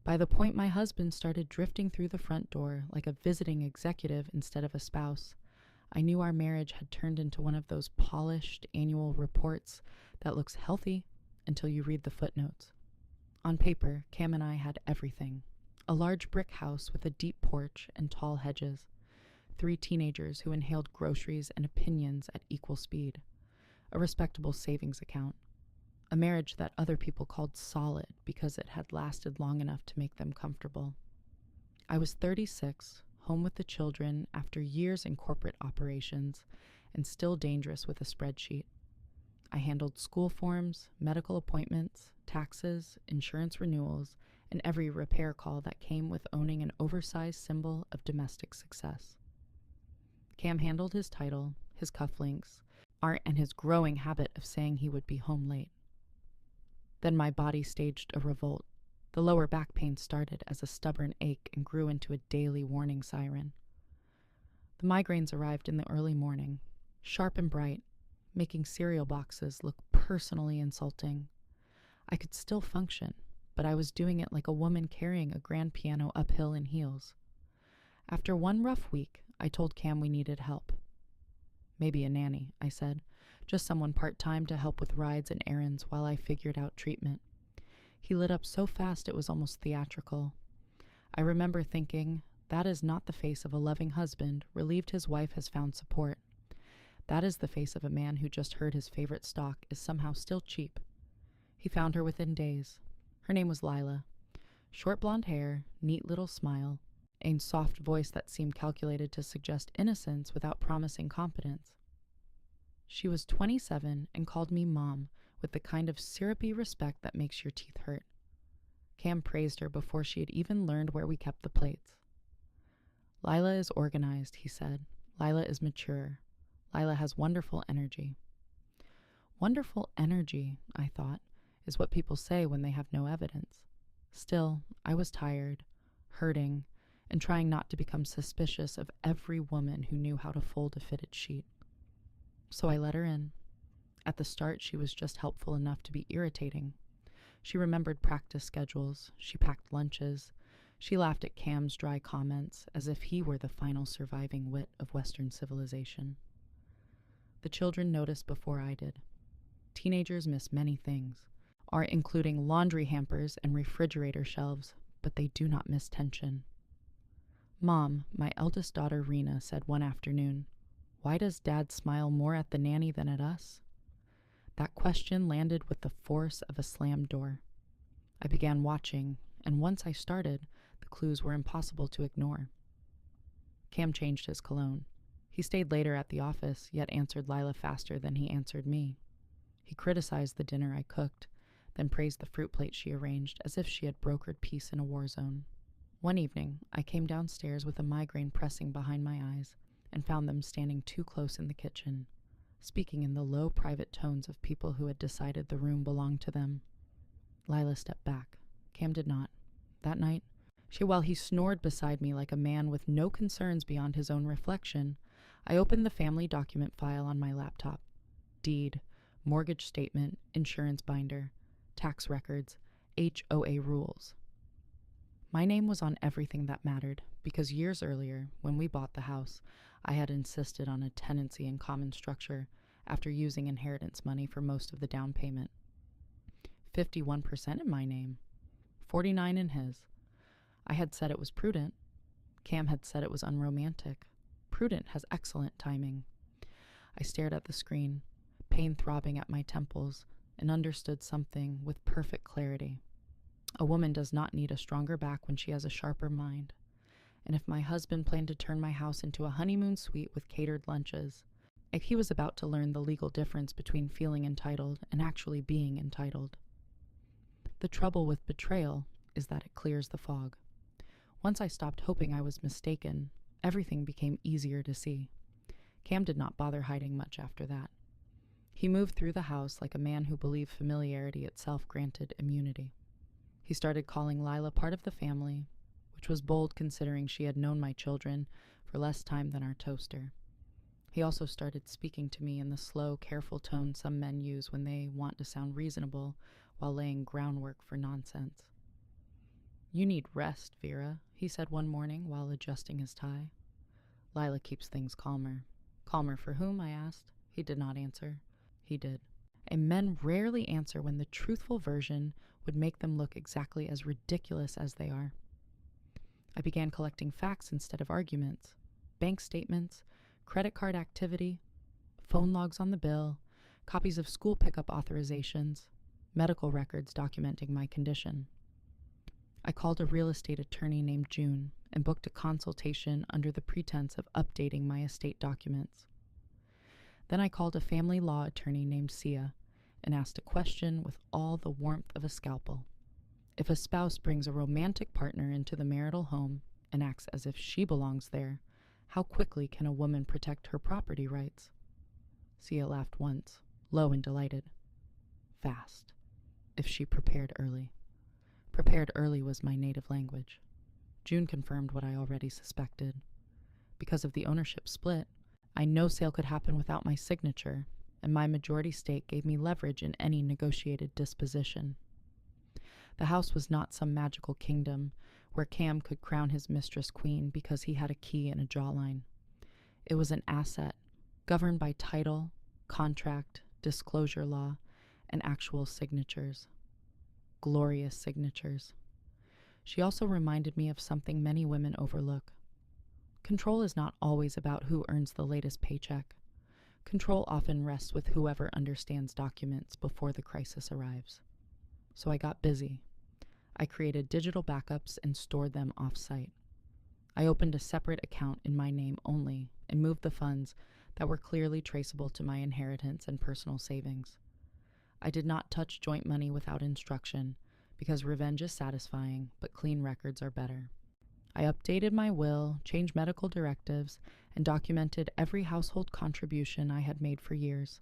By the point my husband started drifting through the front door like a visiting executive instead of a spouse, I knew our marriage had turned into one of those polished annual reports that looks healthy until you read the footnotes. On paper, Cam and I had everything. A large brick house with a deep porch and tall hedges. 3 teenagers who inhaled groceries and opinions at equal speed. A respectable savings account. A marriage that other people called solid because it had lasted long enough to make them comfortable. I was 36, home with the children after years in corporate operations, and still dangerous with a spreadsheet. I handled school forms, medical appointments, taxes, insurance renewals, and every repair call that came with owning an oversized symbol of domestic success. Cam handled his title, his cufflinks, and his growing habit of saying he would be home late. Then my body staged a revolt. The lower back pain started as a stubborn ache and grew into a daily warning siren. The migraines arrived in the early morning, sharp and bright, making cereal boxes look personally insulting. I could still function, but I was doing it like a woman carrying a grand piano uphill in heels. After one rough week, I told Cam we needed help. Maybe a nanny, I said. Just someone part-time to help with rides and errands while I figured out treatment. He lit up so fast it was almost theatrical. I remember thinking, that is not the face of a loving husband relieved his wife has found support. That is the face of a man who just heard his favorite stock is somehow still cheap. He found her within days. Her name was Lila. Short blonde hair, neat little smile, a soft voice that seemed calculated to suggest innocence without promising competence. She was 27 and called me Mom with the kind of syrupy respect that makes your teeth hurt. Cam praised her before she had even learned where we kept the plates. Lila is organized, he said. Lila is mature. Lila has wonderful energy. Wonderful energy, I thought, is what people say when they have no evidence. Still, I was tired, hurting, and trying not to become suspicious of every woman who knew how to fold a fitted sheet. So I let her in. At the start, she was just helpful enough to be irritating. She remembered practice schedules. She packed lunches. She laughed at Cam's dry comments as if he were the final surviving wit of Western civilization. The children noticed before I did. Teenagers miss many things, including laundry hampers and refrigerator shelves, but they do not miss tension. Mom, my eldest daughter Rena said one afternoon, "Why does Dad smile more at the nanny than at us?" That question landed with the force of a slammed door. I began watching, and once I started, the clues were impossible to ignore. Cam changed his cologne. He stayed later at the office, yet answered Lila faster than he answered me. He criticized the dinner I cooked, then praised the fruit plate she arranged as if she had brokered peace in a war zone. One evening, I came downstairs with a migraine pressing behind my eyes and found them standing too close in the kitchen, speaking in the low, private tones of people who had decided the room belonged to them. Lila stepped back. Cam did not. That night, while he snored beside me like a man with no concerns beyond his own reflection, I opened the family document file on my laptop. Deed, mortgage statement, insurance binder, tax records, HOA rules. My name was on everything that mattered because years earlier, when we bought the house, I had insisted on a tenancy in common structure after using inheritance money for most of the down payment. 51% in my name, 49% in his. I had said it was prudent. Cam had said it was unromantic. Prudent has excellent timing. I stared at the screen, pain throbbing at my temples, and understood something with perfect clarity. A woman does not need a stronger back when she has a sharper mind. And if my husband planned to turn my house into a honeymoon suite with catered lunches, if he was about to learn the legal difference between feeling entitled and actually being entitled. The trouble with betrayal is that it clears the fog. Once I stopped hoping I was mistaken, everything became easier to see. Cam did not bother hiding much after that. He moved through the house like a man who believed familiarity itself granted immunity. He started calling Lila part of the family, which was bold considering she had known my children for less time than our toaster. He also started speaking to me in the slow, careful tone some men use when they want to sound reasonable while laying groundwork for nonsense. "You need rest, Vera," he said one morning while adjusting his tie. "Lila keeps things calmer." "Calmer for whom?" I asked. He did not answer. He did. And men rarely answer when the truthful version would make them look exactly as ridiculous as they are. I began collecting facts instead of arguments. Bank statements, credit card activity, phone logs on the bill, copies of school pickup authorizations, medical records documenting my condition. I called a real estate attorney named June and booked a consultation under the pretense of updating my estate documents. Then I called a family law attorney named Sia and asked a question with all the warmth of a scalpel. If a spouse brings a romantic partner into the marital home and acts as if she belongs there, how quickly can a woman protect her property rights? Sia laughed once, low and delighted. Fast, if she prepared early. Prepared early was my native language. June confirmed what I already suspected. Because of the ownership split, I know sale could happen without my signature, and my majority stake gave me leverage in any negotiated disposition. The house was not some magical kingdom where Cam could crown his mistress queen because he had a key and a jawline. It was an asset, governed by title, contract, disclosure law, and actual signatures. Glorious signatures. She also reminded me of something many women overlook. Control is not always about who earns the latest paycheck. Control often rests with whoever understands documents before the crisis arrives. So I got busy. I created digital backups and stored them off-site. I opened a separate account in my name only and moved the funds that were clearly traceable to my inheritance and personal savings. I did not touch joint money without instruction because revenge is satisfying, but clean records are better. I updated my will, changed medical directives, and documented every household contribution I had made for years.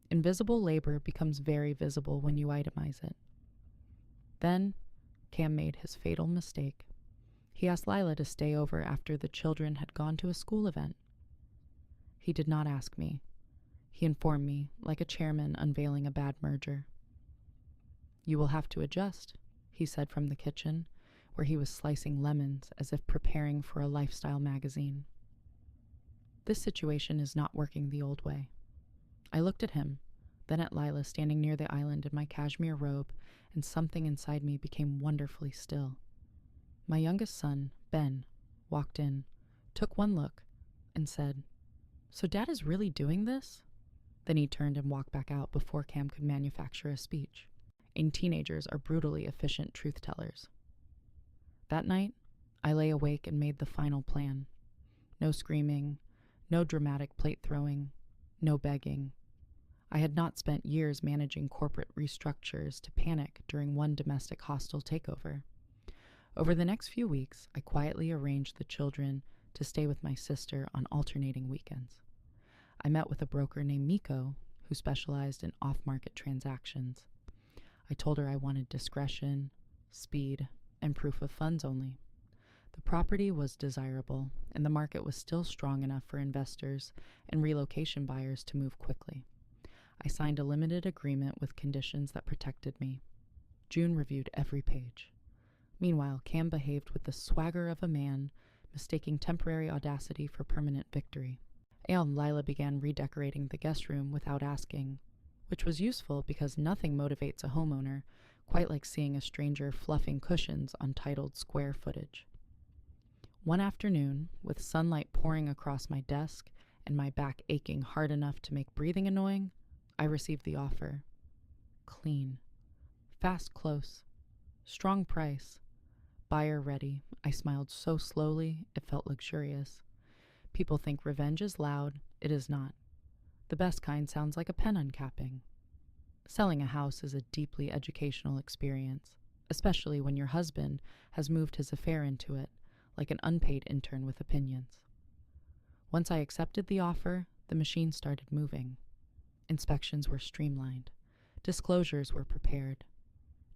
Invisible labor becomes very visible when you itemize it. Then, Cam made his fatal mistake. He asked Lila to stay over after the children had gone to a school event. He did not ask me. He informed me, like a chairman unveiling a bad merger. "You will have to adjust," he said from the kitchen, where he was slicing lemons as if preparing for a lifestyle magazine. "This situation is not working the old way." I looked at him, then at Lila standing near the island in my cashmere robe, and something inside me became wonderfully still. My youngest son, Ben, walked in, took one look, and said, "So Dad is really doing this?" Then he turned and walked back out before Cam could manufacture a speech. And teenagers are brutally efficient truth-tellers. That night, I lay awake and made the final plan. No screaming, no dramatic plate throwing, no begging. I had not spent years managing corporate restructures to panic during one domestic hostile takeover. Over the next few weeks, I quietly arranged the children to stay with my sister on alternating weekends. I met with a broker named Miko who specialized in off-market transactions. I told her I wanted discretion, speed, and proof of funds only. The property was desirable, and the market was still strong enough for investors and relocation buyers to move quickly. I signed a limited agreement with conditions that protected me. June reviewed every page. Meanwhile, Cam behaved with the swagger of a man, mistaking temporary audacity for permanent victory. And Lila began redecorating the guest room without asking, which was useful because nothing motivates a homeowner quite like seeing a stranger fluffing cushions on titled square footage. One afternoon, with sunlight pouring across my desk and my back aching hard enough to make breathing annoying, I received the offer. Clean. Fast close. Strong price. Buyer ready. I smiled so slowly, it felt luxurious. People think revenge is loud. It is not. The best kind sounds like a pen uncapping. Selling a house is a deeply educational experience, especially when your husband has moved his affair into it, like an unpaid intern with opinions. Once I accepted the offer, the machine started moving. Inspections were streamlined. Disclosures were prepared.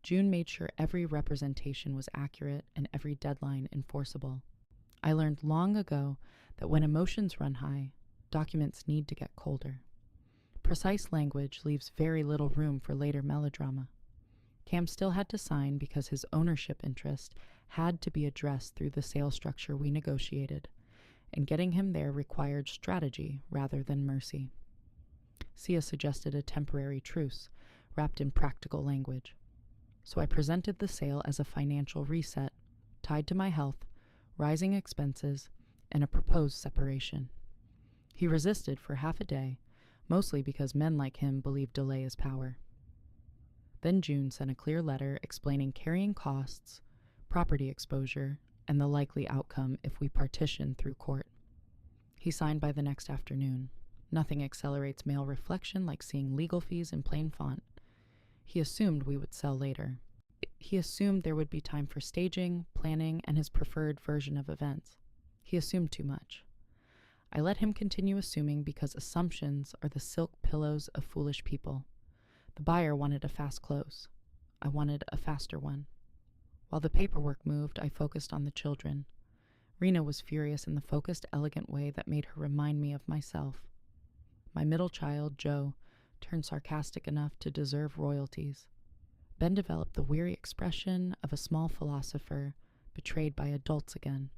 June made sure every representation was accurate and every deadline enforceable. I learned long ago that when emotions run high, documents need to get colder. Precise language leaves very little room for later melodrama. Cam still had to sign because his ownership interest had to be addressed through the sale structure we negotiated, and getting him there required strategy rather than mercy. Sia suggested a temporary truce, wrapped in practical language. So I presented the sale as a financial reset, tied to my health, rising expenses, and a proposed separation. He resisted for half a day, mostly because men like him believe delay is power. Then June sent a clear letter explaining carrying costs, property exposure, and the likely outcome if we partition through court. He signed by the next afternoon. Nothing accelerates male reflection like seeing legal fees in plain font. He assumed we would sell later. He assumed there would be time for staging, planning, and his preferred version of events. He assumed too much. I let him continue assuming because assumptions are the silk pillows of foolish people. The buyer wanted a fast close. I wanted a faster one. While the paperwork moved, I focused on the children. Rena was furious in the focused, elegant way that made her remind me of myself. My middle child, Joe, turned sarcastic enough to deserve royalties. Ben developed the weary expression of a small philosopher betrayed by adults again.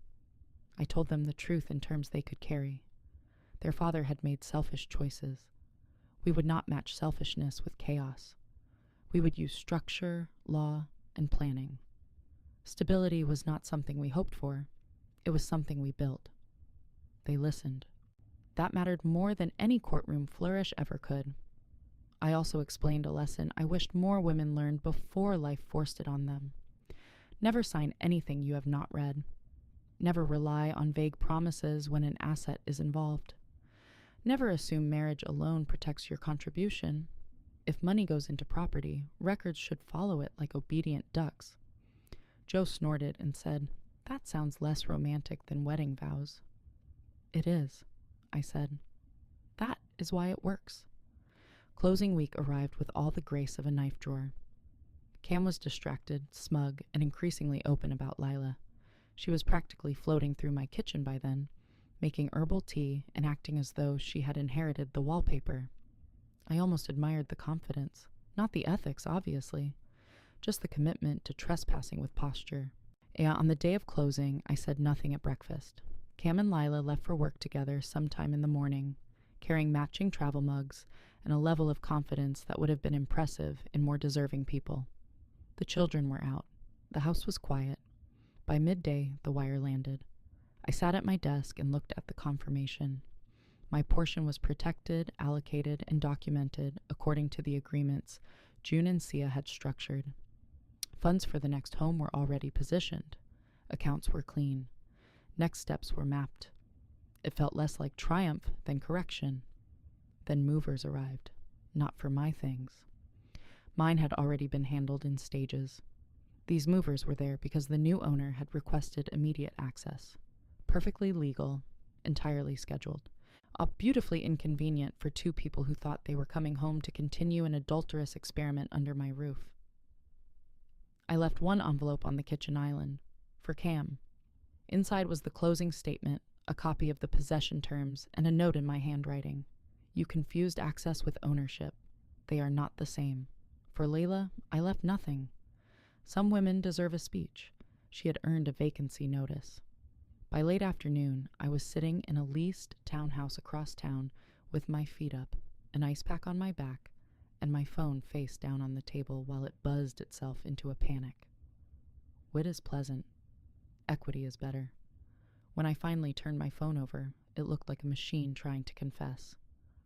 I told them the truth in terms they could carry. Their father had made selfish choices. We would not match selfishness with chaos. We would use structure, law, and planning. Stability was not something we hoped for. It was something we built. They listened. That mattered more than any courtroom flourish ever could. I also explained a lesson I wished more women learned before life forced it on them. Never sign anything you have not read. Never rely on vague promises when an asset is involved. Never assume marriage alone protects your contribution. If money goes into property, records should follow it like obedient ducks. Joe snorted and said, "That sounds less romantic than wedding vows." "It is," I said. "That is why it works." Closing week arrived with all the grace of a knife drawer. Cam was distracted, smug, and increasingly open about Lila. She was practically floating through my kitchen by then, making herbal tea and acting as though she had inherited the wallpaper. I almost admired the confidence, not the ethics, obviously, just the commitment to trespassing with posture. On the day of closing, I said nothing at breakfast. Cam and Lila left for work together sometime in the morning, carrying matching travel mugs and a level of confidence that would have been impressive in more deserving people. The children were out. The house was quiet. By midday, the wire landed. I sat at my desk and looked at the confirmation. My portion was protected, allocated, and documented according to the agreements June and Sia had structured. Funds for the next home were already positioned. Accounts were clean. Next steps were mapped. It felt less like triumph than correction. Then movers arrived, not for my things. Mine had already been handled in stages. These movers were there because the new owner had requested immediate access. Perfectly legal, entirely scheduled. Beautifully inconvenient for two people who thought they were coming home to continue an adulterous experiment under my roof. I left one envelope on the kitchen island, for Cam. Inside was the closing statement, a copy of the possession terms, and a note in my handwriting. You confused access with ownership. They are not the same. For Layla, I left nothing. Some women deserve a speech. She had earned a vacancy notice. By late afternoon, I was sitting in a leased townhouse across town with my feet up, an ice pack on my back, and my phone face down on the table while it buzzed itself into a panic. Wit is pleasant. Equity is better. When I finally turned my phone over, it looked like a machine trying to confess.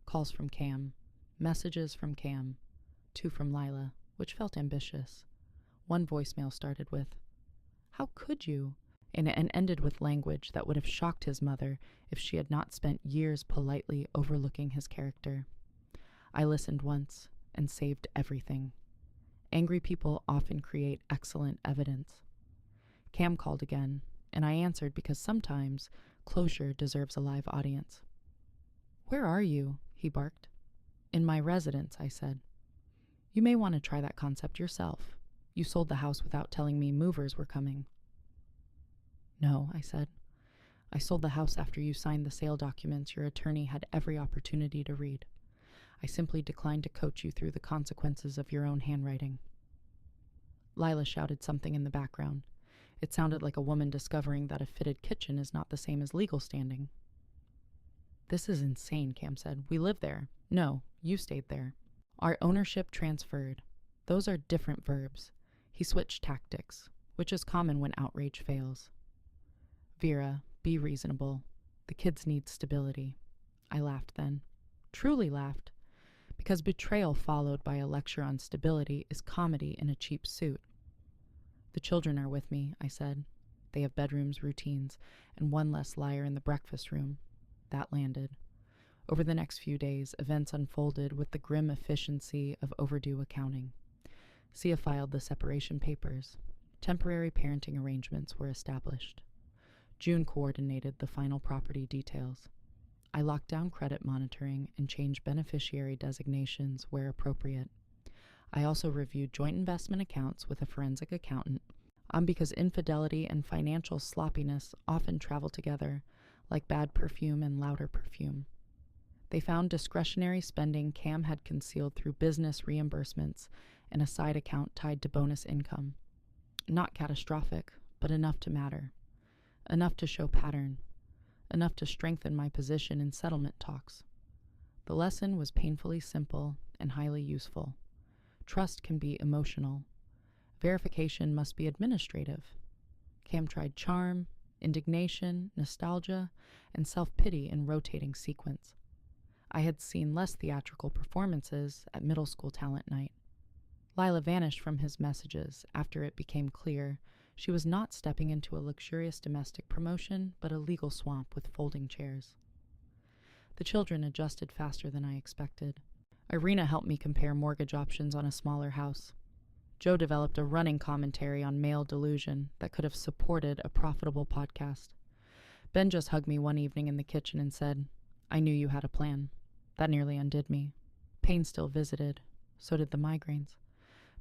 Calls from Cam, messages from Cam, 2 from Lila, which felt ambitious. One voicemail started with, "How could you?" and ended with language that would have shocked his mother if she had not spent years politely overlooking his character. I listened once and saved everything. Angry people often create excellent evidence. Cam called again, and I answered because sometimes closure deserves a live audience. "Where are you?" he barked. "In my residence," I said. "You may want to try that concept yourself. You sold the house without telling me movers were coming." "No," I said. "I sold the house after you signed the sale documents your attorney had every opportunity to read. I simply declined to coach you through the consequences of your own handwriting." Lila shouted something in the background. It sounded like a woman discovering that a fitted kitchen is not the same as legal standing. "This is insane," Cam said. "We live there." "No, you stayed there." "Our ownership transferred." "Those are different verbs." He switched tactics, which is common when outrage fails. "Vera, be reasonable. The kids need stability." I laughed then. Truly laughed. Because betrayal followed by a lecture on stability is comedy in a cheap suit. "The children are with me," I said. "They have bedrooms, routines, and one less liar in the breakfast room." That landed. Over the next few days, events unfolded with the grim efficiency of overdue accounting. Sia filed the separation papers. Temporary parenting arrangements were established. June coordinated the final property details. I locked down credit monitoring and changed beneficiary designations where appropriate. I also reviewed joint investment accounts with a forensic accountant, because infidelity and financial sloppiness often travel together, like bad perfume and louder perfume. They found discretionary spending Cam had concealed through business reimbursements and a side account tied to bonus income. Not catastrophic, but enough to matter. Enough to show pattern. Enough to strengthen my position in settlement talks. The lesson was painfully simple and highly useful. Trust can be emotional. Verification must be administrative. Cam tried charm, indignation, nostalgia, and self-pity in rotating sequence. I had seen less theatrical performances at middle school talent night. Lila vanished from his messages after it became clear she was not stepping into a luxurious domestic promotion, but a legal swamp with folding chairs. The children adjusted faster than I expected. Irina helped me compare mortgage options on a smaller house. Joe developed a running commentary on male delusion that could have supported a profitable podcast. Ben just hugged me one evening in the kitchen and said, "I knew you had a plan." That nearly undid me. Pain still visited. So did the migraines.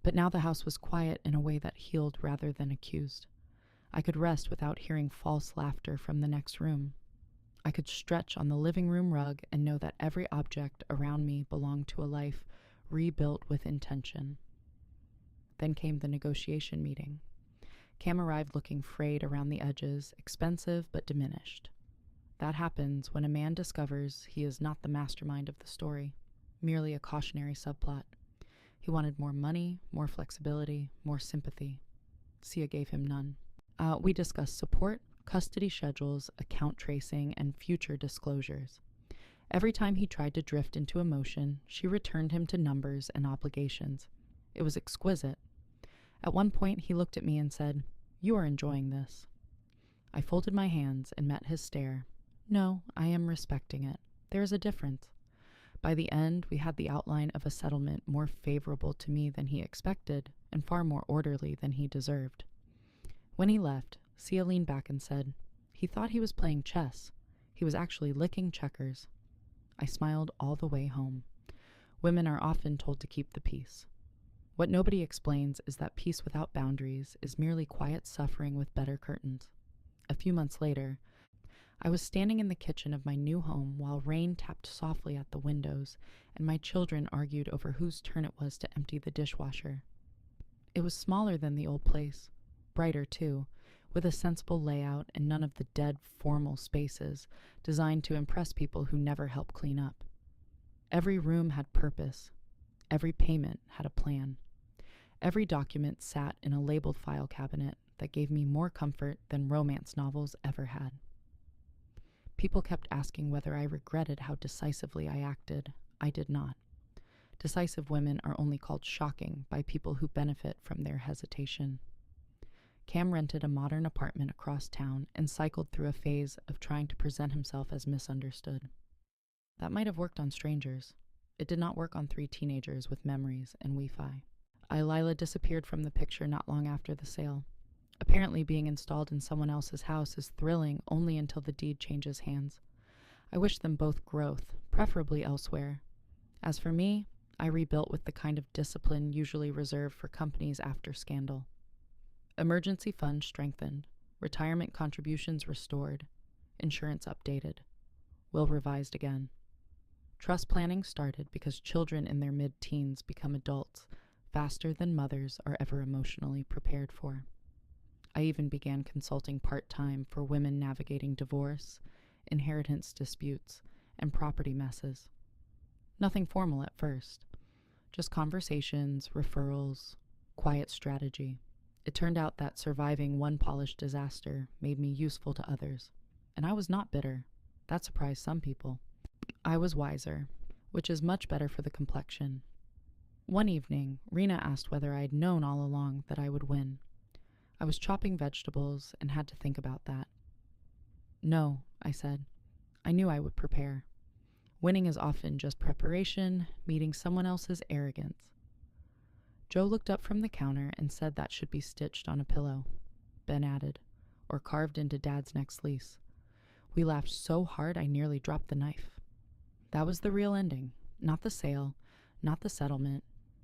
But now the house was quiet in a way that healed rather than accused. I could rest without hearing false laughter from the next room. I could stretch on the living room rug and know that every object around me belonged to a life rebuilt with intention. Then came the negotiation meeting. Cam arrived looking frayed around the edges, expensive but diminished. That happens when a man discovers he is not the mastermind of the story, merely a cautionary subplot. He wanted more money, more flexibility, more sympathy. Sia gave him none. We discussed support, custody schedules, account tracing, and future disclosures. Every time he tried to drift into emotion, she returned him to numbers and obligations. It was exquisite. At one point, he looked at me and said, "You are enjoying this." I folded my hands and met his stare. "No, I am respecting it. There is a difference." By the end, we had the outline of a settlement more favorable to me than he expected, and far more orderly than he deserved. When he left, Sia leaned back and said, "He thought he was playing chess. He was actually licking checkers." I smiled all the way home. Women are often told to keep the peace. What nobody explains is that peace without boundaries is merely quiet suffering with better curtains. A few months later, I was standing in the kitchen of my new home while rain tapped softly at the windows and my children argued over whose turn it was to empty the dishwasher. It was smaller than the old place, brighter too, with a sensible layout and none of the dead formal spaces designed to impress people who never help clean up. Every room had purpose. Every payment had a plan. Every document sat in a labeled file cabinet that gave me more comfort than romance novels ever had. People kept asking whether I regretted how decisively I acted. I did not. Decisive women are only called shocking by people who benefit from their hesitation. Cam rented a modern apartment across town and cycled through a phase of trying to present himself as misunderstood. That might have worked on strangers. It did not work on 3 teenagers with memories and Wi-Fi. Lila disappeared from the picture not long after the sale. Apparently being installed in someone else's house is thrilling only until the deed changes hands. I wish them both growth, preferably elsewhere. As for me, I rebuilt with the kind of discipline usually reserved for companies after scandal. Emergency funds strengthened, retirement contributions restored, insurance updated, will revised again. Trust planning started because children in their mid-teens become adults faster than mothers are ever emotionally prepared for. I even began consulting part-time for women navigating divorce, inheritance disputes, and property messes. Nothing formal at first, just conversations, referrals, quiet strategy. It turned out that surviving one polished disaster made me useful to others, and I was not bitter. That surprised some people. I was wiser, which is much better for the complexion. One evening, Rena asked whether I had known all along that I would win. I was chopping vegetables and had to think about that. No, I said. I knew I would prepare. Winning is often just preparation, meeting someone else's arrogance. Joe looked up from the counter and said that should be stitched on a pillow. Ben added, or carved into Dad's next lease. We laughed so hard I nearly dropped the knife. That was the real ending, not the sale, not the settlement,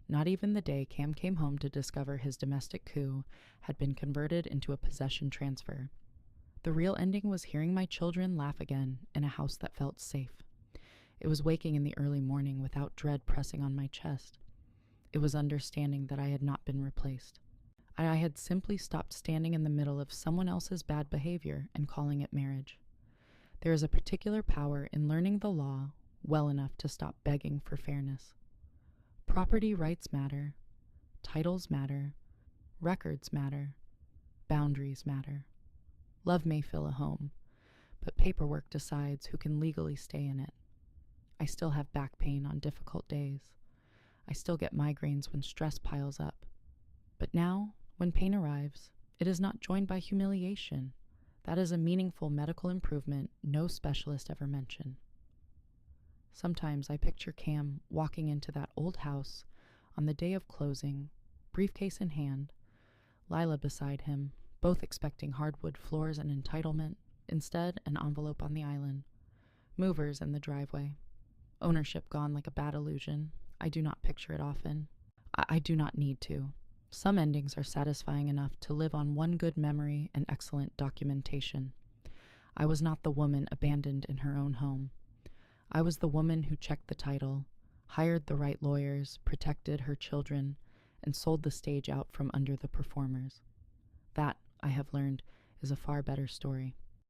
not even the day Cam came home to discover his domestic coup had been converted into a possession transfer. The real ending was hearing my children laugh again in a house that felt safe. It was waking in the early morning without dread pressing on my chest. It was understanding that I had not been replaced. I had simply stopped standing in the middle of someone else's bad behavior and calling it marriage. There is a particular power in learning the law well enough to stop begging for fairness. Property rights matter, titles matter, records matter, boundaries matter. Love may fill a home, but paperwork decides who can legally stay in it. I still have back pain on difficult days. I still get migraines when stress piles up. But now, when pain arrives, it is not joined by humiliation. That is a meaningful medical improvement no specialist ever mentioned. Sometimes I picture Cam walking into that old house on the day of closing, briefcase in hand, Lila beside him, both expecting hardwood floors and entitlement, instead an envelope on the island, movers in the driveway, ownership gone like a bad illusion. I do not picture it often. I do not need to. Some endings are satisfying enough to live on one good memory and excellent documentation. I was not the woman abandoned in her own home. I was the woman who checked the title, hired the right lawyers, protected her children, and sold the stage out from under the performers. That, I have learned, is a far better story.